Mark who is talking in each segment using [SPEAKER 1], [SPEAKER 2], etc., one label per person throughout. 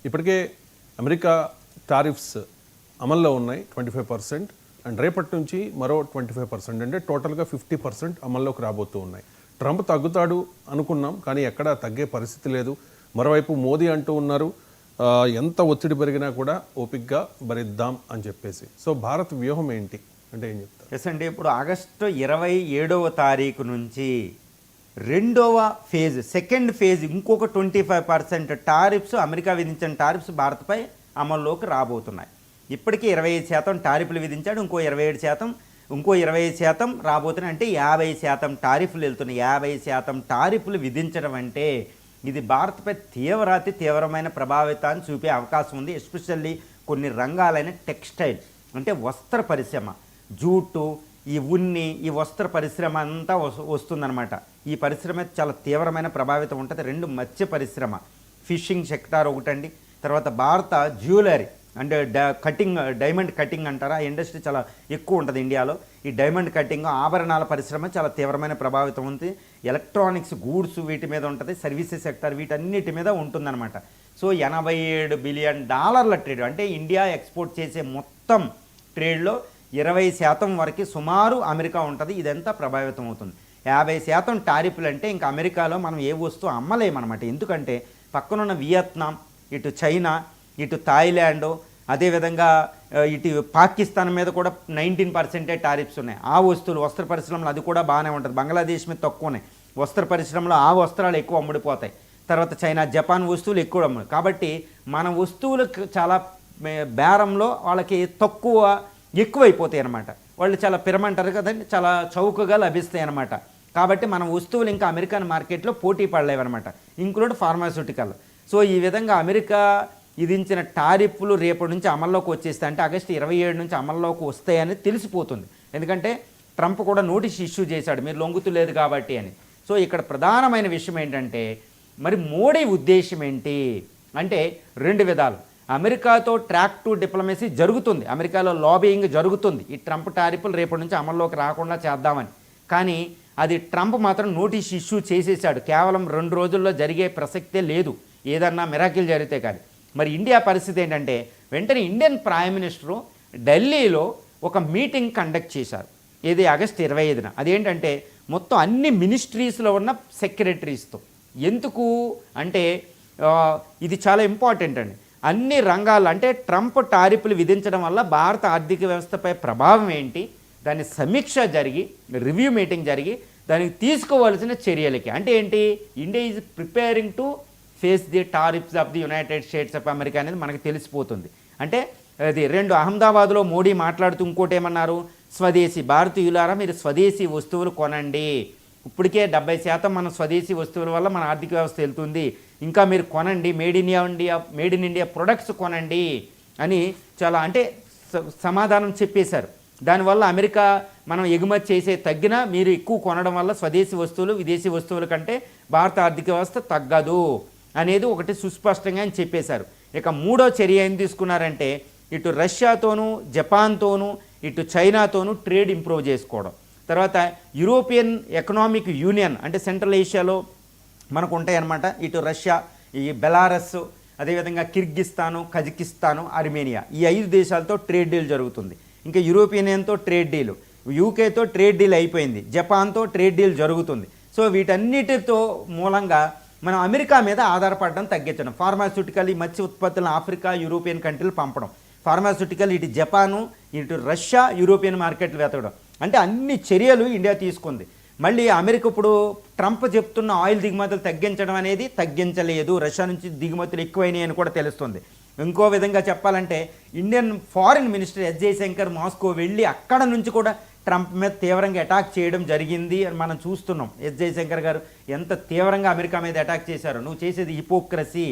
[SPEAKER 1] ఇప్పటికే America tariffs అమల్లో ఉన్నాయి 25%, అండ్ రేపటి నుంచి మరో 25%, అంటే టోటల్గా 50% అమల్లోకి రాబోతూ ఉన్నాయి. ట్రంప్ తగ్గుతాడు అనుకున్నాం, కానీ ఎక్కడా తగ్గే పరిస్థితి లేదు. మరోవైపు మోదీ అంటూ ఉన్నారు ఎంత ఒత్తిడి పెరిగినా కూడా ఓపిక్గా భరిద్దాం అని చెప్పేసి. సో భారత్ వ్యూహం ఏంటి అంటే ఏం చెప్తారు?
[SPEAKER 2] ఎస్ అండి, ఇప్పుడు ఆగస్టు 27వ తారీఖు నుంచి రెండవ ఫేజ్, సెకండ్ ఫేజ్ ఇంకొక 25% టారిఫ్స్, అమెరికా విధించిన టారిఫ్స్ భారత్పై అమల్లోకి రాబోతున్నాయి. ఇప్పటికీ 25% టారిఫ్లు విధించాడు, ఇంకో 25% రాబోతున్నాయి. అంటే 50% టారిఫ్లు వెళ్తున్నాయి. 50% టారిఫ్లు విధించడం అంటే ఇది భారత్పై తీవ్రమైన ప్రభావితాన్ని చూపే అవకాశం ఉంది. ఎస్పెషల్లీ కొన్ని రంగాలైన టెక్స్టైల్, అంటే వస్త్ర పరిశ్రమ, జూటు, ఈ ఉన్ని, ఈ వస్త్ర పరిశ్రమ అంతా వస్తుందన్నమాట. ఈ పరిశ్రమ చాలా తీవ్రమైన ప్రభావితం ఉంటుంది. రెండు, మత్స్య పరిశ్రమ, ఫిషింగ్ సెక్టార్ ఒకటండి. తర్వాత భారత జ్యువెలరీ అంటే డైమండ్ కటింగ్ అంటారా, ఆ ఇండస్ట్రీ చాలా ఎక్కువ ఉంటుంది ఇండియాలో. ఈ డైమండ్ కటింగ్, ఆభరణాల పరిశ్రమ చాలా తీవ్రమైన ప్రభావితం ఉంది. ఎలక్ట్రానిక్స్ గూడ్స్ వీటి మీద ఉంటుంది. సర్వీసెస్ సెక్టార్ వీటన్నిటి మీద ఉంటుందన్నమాట. సో $87 బిలియన్ ట్రేడ్, అంటే ఇండియా ఎక్స్పోర్ట్ చేసే మొత్తం ట్రేడ్లో 20% వరకు సుమారు అమెరికా ఉంటుంది. ఇదంతా ప్రభావితం అవుతుంది. 50% టారిఫ్లు అంటే ఇంకా అమెరికాలో మనం ఏ వస్తువు అమ్మలేమన్నమాట. ఎందుకంటే పక్కనున్న వియత్నాం, ఇటు చైనా, ఇటు థాయిలాండ్, అదేవిధంగా ఇటు పాకిస్తాన్ మీద కూడా 19% టారిఫ్స్ ఉన్నాయి. ఆ వస్తువులు వస్త్ర పరిశ్రమలు అది కూడా బాగానే ఉంటుంది. బంగ్లాదేశ్ మీద తక్కువ ఉన్నాయి. వస్త్ర పరిశ్రమలో ఆ వస్త్రాలు ఎక్కువ అమ్ముడిపోతాయి. తర్వాత చైనా, జపాన్ వస్తువులు ఎక్కువ అమ్ముడు. కాబట్టి మన వస్తువులకు చాలా బేరంలో వాళ్ళకి ఎక్కువైపోతాయి అన్నమాట. వాళ్ళు చాలా పిరమంటారు కదండి, చాలా చౌకగా లభిస్తాయి అన్నమాట. కాబట్టి మన వస్తువులు ఇంకా అమెరికన్ మార్కెట్లో పోటీ పడలేవన్నమాట, ఇంక్లూడ్ ఫార్మాస్యూటికల్. సో ఈ విధంగా అమెరికా విధించిన టారిఫ్లు రేపటి నుంచి అమల్లోకి వచ్చేస్తాయి. అంటే ఆగస్టు 27 నుంచి అమల్లోకి వస్తాయని తెలిసిపోతుంది. ఎందుకంటే ట్రంప్ కూడా నోటీస్ ఇష్యూ చేశాడు, మీరు లొంగుతులేదు కాబట్టి అని. సో ఇక్కడ ప్రధానమైన విషయం ఏంటంటే, మరి మోడీ ఉద్దేశం ఏంటి అంటే 2 విధాలు. అమెరికాతో ట్రాక్ టు డిప్లొమసీ జరుగుతుంది, అమెరికాలో లాబియింగ్ జరుగుతుంది, ఈ ట్రంప్ టారిఫ్లు రేపటి నుంచి అమల్లోకి రాకుండా చేద్దామని. కానీ అది ట్రంప్ మాత్రం నోటీస్ ఇష్యూ చేసేసాడు. కేవలం 2 రోజుల్లో జరిగే ప్రసక్తే లేదు, ఏదన్నా మిరాకిల్ జరిగితే కానీ. మరి ఇండియా పరిస్థితి ఏంటంటే, వెంటనే ఇండియన్ ప్రైమ్ మినిస్టరు ఢిల్లీలో ఒక మీటింగ్ కండక్ట్ చేశారు. ఇది ఆగస్టు 25న. అదేంటంటే మొత్తం అన్ని మినిస్ట్రీస్లో ఉన్న సెక్రటరీస్తో. ఎందుకు అంటే ఇది చాలా ఇంపార్టెంట్ అండి. అన్ని రంగాలు, అంటే ట్రంప్ టారిఫ్లు విధించడం వల్ల భారత ఆర్థిక వ్యవస్థపై ప్రభావం ఏంటి, దాని సమీక్ష జరిగి, రివ్యూ మీటింగ్ జరిగి, దానికి తీసుకోవాల్సిన చర్యలకి. అంటే ఏంటి, India is preparing to face the tariffs of the United States of America అనేది మనకు తెలిసిపోతుంది. అంటే అది 2 అహ్మదాబాద్లో మోడీ మాట్లాడుతూ ఇంకోటి ఏమన్నారు, స్వదేశీ భారతీయులారా మీరు స్వదేశీ వస్తువులు కొనండి, ఇప్పటికే 70% మన స్వదేశీ వస్తువుల వల్ల మన ఆర్థిక వ్యవస్థ వెళ్తుంది, ఇంకా మీరు కొనండి, మేడ్ ఇన్ ఇండియా ప్రొడక్ట్స్ కొనండి అని చాలా అంటే సమాధానం చెప్పేశారు. దానివల్ల అమెరికా మనం ఎగుమతి చేసే తగ్గినా మీరు ఎక్కువ కొనడం వల్ల స్వదేశీ వస్తువులు విదేశీ వస్తువుల కంటే భారత ఆర్థిక వ్యవస్థ తగ్గదు అనేది ఒకటి సుస్పష్టంగా అని చెప్పేశారు. ఇక 3వ చర్య ఏం తీసుకున్నారంటే, ఇటు రష్యాతోనూ, జపాన్తోనూ, ఇటు చైనాతోనూ ట్రేడ్ ఇంప్రూవ్ చేసుకోవడం. తర్వాత యూరోపియన్ ఎకనామిక్ యూనియన్, అంటే సెంట్రల్ ఏషియాలో మనకు ఉంటాయి అన్నమాట. ఇటు రష్యా, ఈ బెలారస్, అదేవిధంగా కిర్గిస్తాను, కజకిస్తాను, ఆర్మేనియా, ఈ 5 దేశాలతో ట్రేడ్ డీల్ జరుగుతుంది. ఇంకా యూరోపియన్ యూనియన్తో ట్రేడ్ డీలు, యూకేతో ట్రేడ్ డీల్ అయిపోయింది, జపాన్తో ట్రేడ్ డీల్ జరుగుతుంది. సో వీటన్నిటితో మూలంగా మనం అమెరికా మీద ఆధారపడడం తగ్గించడం. ఫార్మాస్యూటికల్, ఈ మత్స్య ఉత్పత్తులను ఆఫ్రికా, యూరోపియన్ కంట్రీలు పంపడం. ఫార్మాస్యూటికల్ ఇటు జపాను, ఇటు రష్యా, యూరోపియన్ మార్కెట్లు వెతకడం. అంటే అన్ని చర్యలు ఇండియా తీసుకుంది. మళ్ళీ అమెరికా ఇప్పుడు ట్రంప్ చెప్తున్న ఆయిల్ దిగుమతులు తగ్గించడం అనేది తగ్గించలేదు, రష్యా నుంచి దిగుమతులు ఎక్కువైనాయి అని కూడా తెలుస్తుంది. ఇంకో విధంగా చెప్పాలంటే Indian foreign minister S Jaishankar Moscow వెళ్ళి అక్కడ నుంచి కూడా ట్రంప్ మీద తీవ్రంగా అటాక్ చేయడం జరిగింది అని మనం చూస్తున్నాం. ఎస్ జయశంకర్ గారు ఎంత తీవ్రంగా అమెరికా మీద అటాక్ చేశారు. నువ్వు చేసేది హిపోక్రసీ,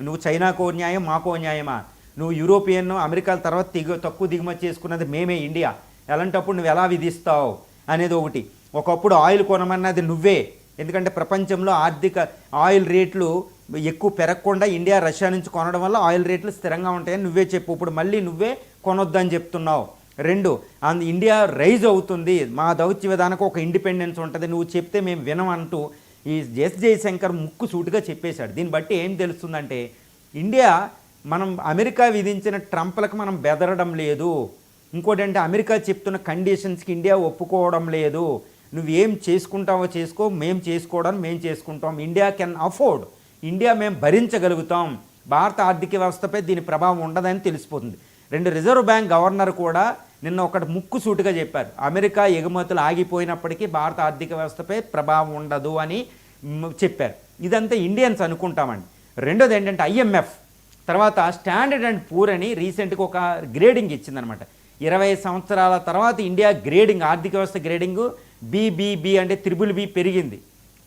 [SPEAKER 2] నువ్వు చైనాకో న్యాయం మాకో న్యాయమా, నువ్వు యూరోపియన్ అమెరికా తర్వాత తక్కువ దిగుమతి చేసుకున్నది మేమే ఇండియా, అలాంటప్పుడు నువ్వు ఎలా విధిస్తావు అనేది ఒకటి. ఒకప్పుడు ఆయిల్ కొనమన్నది నువ్వే, ఎందుకంటే ప్రపంచంలో ఆయిల్ రేట్లు ఎక్కువ పెరగకుండా ఇండియా రష్యా నుంచి కొనడం వల్ల ఆయిల్ రేట్లు స్థిరంగా ఉంటాయని నువ్వే చెప్పు, ఇప్పుడు మళ్ళీ నువ్వే కొనొద్దని చెప్తున్నావు. 2, ఇండియా రైజ్ అవుతుంది, మా దౌత్య విధానికి ఒక ఇండిపెండెన్స్ ఉంటుంది, నువ్వు చెప్తే మేము వినమంటూ ఈ ఎస్ జయశంకర్ ముక్కు సూటిగా చెప్పేశాడు. దీన్ని బట్టి ఏం తెలుస్తుందంటే ఇండియా మనం అమెరికా విధించిన ట్రంప్లకు మనం బెదరడం లేదు. ఇంకోటి అంటే అమెరికా చెప్తున్న కండిషన్స్కి ఇండియా ఒప్పుకోవడం లేదు. నువ్వేం చేసుకుంటావో చేసుకో, మేము చేసుకుంటాం. ఇండియా కెన్ అఫోర్డ్, ఇండియా మేము భరించగలుగుతాం. భారత ఆర్థిక వ్యవస్థపై దీని ప్రభావం ఉండదని తెలిసిపోతుంది. 2 రిజర్వ్ బ్యాంక్ గవర్నర్ కూడా నిన్న ఒకటి ముక్కుసూటిగా చెప్పారు, అమెరికా ఎగుమతులు ఆగిపోయినప్పటికీ భారత ఆర్థిక వ్యవస్థపై ప్రభావం ఉండదు అని చెప్పారు. ఇదంతా ఇండియన్స్ అనుకుంటామండి. రెండోది ఏంటంటే IMF తర్వాత స్టాండర్డ్ అండ్ పూర్ అని రీసెంట్గా ఒక గ్రేడింగ్ ఇచ్చిందనమాట. 20 సంవత్సరాల తర్వాత ఇండియా గ్రేడింగ్, ఆర్థిక వ్యవస్థ గ్రేడింగు BBB అంటే BBB పెరిగింది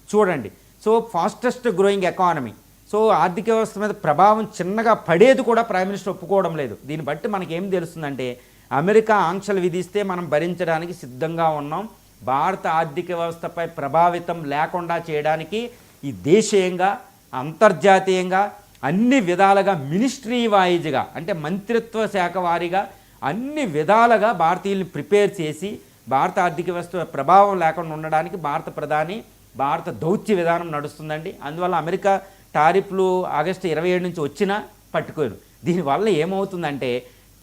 [SPEAKER 2] చూడండి. So fastest growing economy. So ఆర్థిక వ్యవస్థ మీద ప్రభావం చిన్నగా పడేది కూడా ప్రైమ్ మినిస్టర్ ఒప్పుకోవడం లేదు. దీన్ని బట్టి మనకి ఏం తెలుస్తుందంటే అమెరికా ఆంక్షలు విధిస్తే మనం భరించడానికి సిద్ధంగా ఉన్నాం. భారత ఆర్థిక వ్యవస్థపై ప్రభావితం లేకుండా చేయడానికి ఈ దేశీయంగా అంతర్జాతీయంగా అన్ని విధాలుగా మినిస్ట్రీ వైజ్గా అంటే మంత్రిత్వ శాఖ వారీగా అన్ని విధాలుగా భారతీయుల్ని ప్రిపేర్ చేసి భారత ఆర్థిక వ్యవస్థ ప్రభావం లేకుండా ఉండడానికి భారత ప్రధాని భారత దౌత్య విధానం నడుస్తుందండి. అందువల్ల అమెరికా టారిఫ్లు ఆగస్టు 27 నుంచి వచ్చినా పట్టుకోరు. దీనివల్ల ఏమవుతుందంటే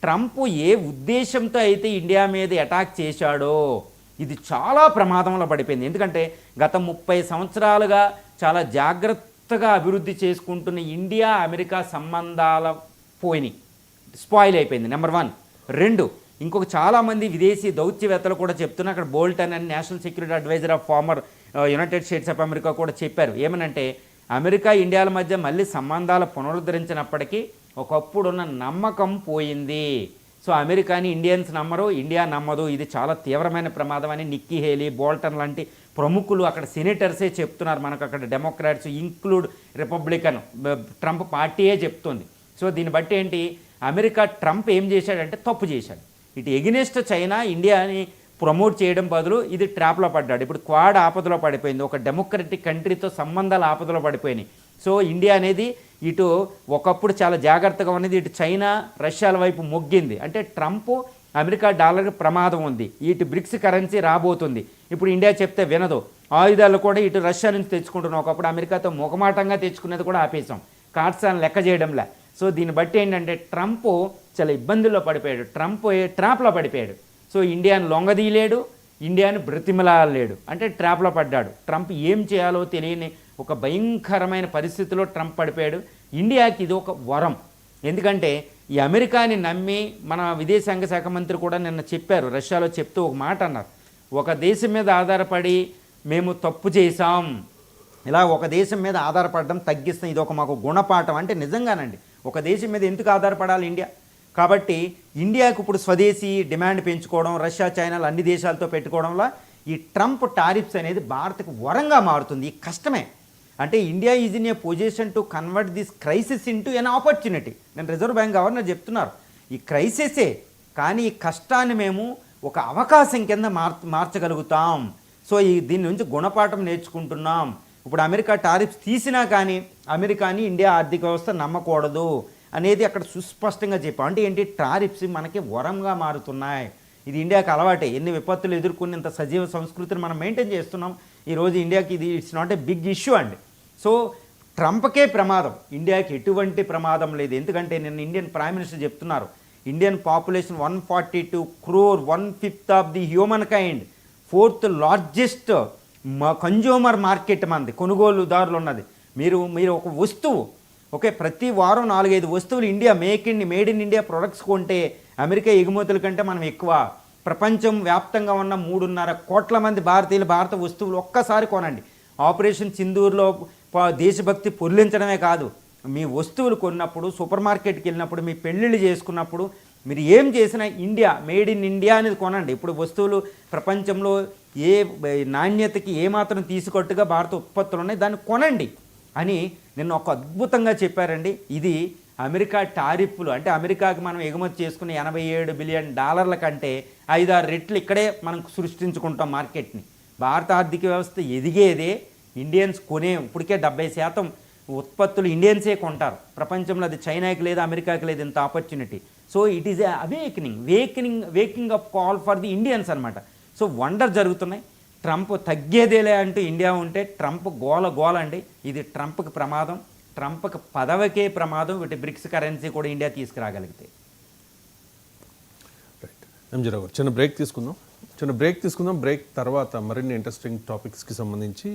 [SPEAKER 2] ట్రంప్ ఏ ఉద్దేశంతో అయితే ఇండియా మీద అటాక్ చేశాడో ఇది చాలా ప్రమాదంలో పడిపోయింది. ఎందుకంటే గత 30 సంవత్సరాలుగా చాలా జాగ్రత్తగా అభివృద్ధి చేసుకుంటున్న ఇండియా అమెరికా సంబంధాల పోయినాయి, స్పాయిల్ అయిపోయింది. నెంబర్ 1. 2, ఇంకొక చాలామంది విదేశీ దౌత్యవేత్తలు కూడా చెప్తున్నారు. అక్కడ బోల్టన్ అని national security adviser of former United States of America కూడా చెప్పారు. ఏమనంటే అమెరికా ఇండియాల మధ్య మళ్ళీ సంబంధాలు పునరుద్ధరించినప్పటికీ ఒకప్పుడున్న నమ్మకం పోయింది. సో అమెరికాని ఇండియన్స్ నమ్మరు, ఇండియా నమ్మదు. ఇది చాలా తీవ్రమైన ప్రమాదం అని నిక్కీ హేలీ, బోల్టన్ లాంటి ప్రముఖులు అక్కడ సెనేటర్సే చెప్తున్నారు. మనకు అక్కడ డెమోక్రాట్స్ ఇంక్లూడ్ రిపబ్లికన్ ట్రంప్ పార్టీయే చెప్తుంది. సో దీన్ని బట్టి ఏంటి, అమెరికా ట్రంప్ ఏం చేశాడంటే తప్పు చేశాడు. ఇటు ఎగెనిస్ట్ చైనా ఇండియాని ప్రమోట్ చేయడం బదులు ఇది ట్రాప్లో పడ్డాడు. ఇప్పుడు క్వాడ్ ఆపదలో పడిపోయింది, ఒక డెమోక్రటిక్ కంట్రీతో సంబంధాలు ఆపదలో పడిపోయినాయి. సో ఇండియా అనేది ఇటు ఒకప్పుడు చాలా జాగ్రత్తగా ఉన్నది, ఇటు చైనా రష్యాల వైపు మొగ్గింది. అంటే ట్రంప్ అమెరికా డాలర్కి ప్రమాదం ఉంది, ఇటు బ్రిక్స్ కరెన్సీ రాబోతుంది. ఇప్పుడు ఇండియా చెప్తే వినదు. ఆయుధాలు కూడా ఇటు రష్యా నుంచి తెచ్చుకుంటున్నాం. ఒకప్పుడు అమెరికాతో ముఖమాటంగా తెచ్చుకునేది కూడా ఆపేసాం, కార్డ్సాన్ని లెక్క చేయడంలే. సో దీన్ని బట్టి ఏంటంటే ట్రంప్ చాలా ఇబ్బందుల్లో పడిపోయాడు, ట్రంప్ ట్రాప్లో పడిపోయాడు. సో ఇండియాను లొంగదీయలేడు, ఇండియాను బ్రతిమలాడలేడు, అంటే ట్రాప్లో పడ్డాడు. ట్రంప్ ఏం చేయాలో తెలియని ఒక భయంకరమైన పరిస్థితిలో ట్రంప్ పడిపోయాడు. ఇండియాకి ఇది ఒక వరం. ఎందుకంటే ఈ అమెరికాని నమ్మి మన విదేశాంగ శాఖ మంత్రి కూడా నిన్న చెప్పారు, రష్యాలో చెప్తూ ఒక మాట అన్నారు, ఒక దేశం మీద ఆధారపడి మేము తప్పు చేశాం, ఇలా ఒక దేశం మీద ఆధారపడడం తగ్గిస్తాం, ఇది ఒక మాకు గుణపాఠం. అంటే నిజంగానండి, ఒక దేశం మీద ఎందుకు ఆధారపడాలి ఇండియా? కాబట్టి ఇండియాకు ఇప్పుడు స్వదేశీ డిమాండ్ పెంచుకోవడం, రష్యా చైనాలు అన్ని దేశాలతో పెట్టుకోవడంలో ఈ ట్రంప్ టారిఫ్స్ అనేది భారత్కు వరంగా మారుతుంది. ఈ కష్టమే. అంటే India is in a position to convert this crisis into an opportunity. నేను రిజర్వ్ బ్యాంక్ గవర్నర్ చెప్తున్నారు, ఈ క్రైసిసే కానీ ఈ కష్టాన్ని మేము ఒక అవకాశం కింద మార్చగలుగుతాం. సో దీని నుంచి గుణపాఠం నేర్చుకుంటున్నాం. ఇప్పుడు అమెరికా టారిఫ్స్ తీసినా కానీ అమెరికాని ఇండియా ఆర్థిక వ్యవస్థ నమ్మకూడదు అనేది అక్కడ సుస్పష్టంగా చెప్పాం. అంటే ఏంటి, టారిఫ్స్ మనకి వరంగా మారుతున్నాయి. ఇది ఇండియాకి అలవాటే, ఎన్ని విపత్తులు ఎదుర్కొన్న ఇంత సజీవ సంస్కృతిని మనం మెయింటైన్ చేస్తున్నాం. ఈరోజు ఇండియాకి ఇది it's not a big issue అండి. సో ట్రంప్కే ప్రమాదం, ఇండియాకి ఎటువంటి ప్రమాదం లేదు. ఎందుకంటే నిన్న ఇండియన్ ప్రైమ్ మినిస్టర్ చెప్తున్నారు, Indian population 142 crore, 1/5 of the human kind, 4th largest consumer market మంది, కొనుగోలుదారులు ఉన్నది. మీరు ఒక వస్తువు ఓకే, ప్రతి వారం 4-5 వస్తువులు India made in India products కొంటే అమెరికా ఎగుమతుల కంటే మనం ఎక్కువ. ప్రపంచం వ్యాప్తంగా ఉన్న 3.5 కోట్ల మంది భారతీయులు భారత వస్తువులు ఒక్కసారి కొనండి. ఆపరేషన్ సింధూర్లో దేశభక్తి పొర్లించడమే కాదు, మీ వస్తువులు కొన్నప్పుడు, సూపర్ మార్కెట్కి వెళ్ళినప్పుడు, మీ పెళ్ళిళ్ళు చేసుకున్నప్పుడు మీరు ఏం చేసినా ఇండియా మేడ్ ఇన్ ఇండియా అనేది కొనండి. ఇప్పుడు వస్తువులు ప్రపంచంలో ఏ నాణ్యతకి ఏమాత్రం తీసుకొట్టుగా భారత ఉత్పత్తులు ఉన్నాయి, దాన్ని కొనండి అని నిన్న ఒక అద్భుతంగా చెప్పారండి. ఇది అమెరికా టారిఫ్లు అంటే అమెరికాకి మనం ఎగుమతి చేసుకునే $87 బిలియన్ కంటే 5-6 రెట్లు ఇక్కడే మనం సృష్టించుకుంటాం మార్కెట్ని. భారత ఆర్థిక వ్యవస్థ ఎదిగేదే ఇండియన్స్ ఇప్పటికే 70% ఉత్పత్తులు ఇండియన్సే కొంటారు ప్రపంచంలో. అది చైనాకి లేదు, అమెరికాకి లేదు ఇంత opportunity. So it is waking up call for the Indians అనమాట. సో వండర్ జరుగుతున్నాయి. ట్రంప్ తగ్గేదేలే అంటూ ఇండియా ఉంటే ట్రంప్ గోల అండి. ఇది ట్రంప్కి ప్రమాదం. ట్రంప్కి పదవికే ప్రమాదం, వీటి బ్రిక్స్ కరెన్సీ కూడా ఇండియా తీసుకురాగలిగితే.
[SPEAKER 1] రైట్ ఎంజీ రావు గారు చిన్న బ్రేక్ తీసుకుందాం బ్రేక్ తర్వాత మరిన్ని ఇంట్రెస్టింగ్ టాపిక్స్కి సంబంధించి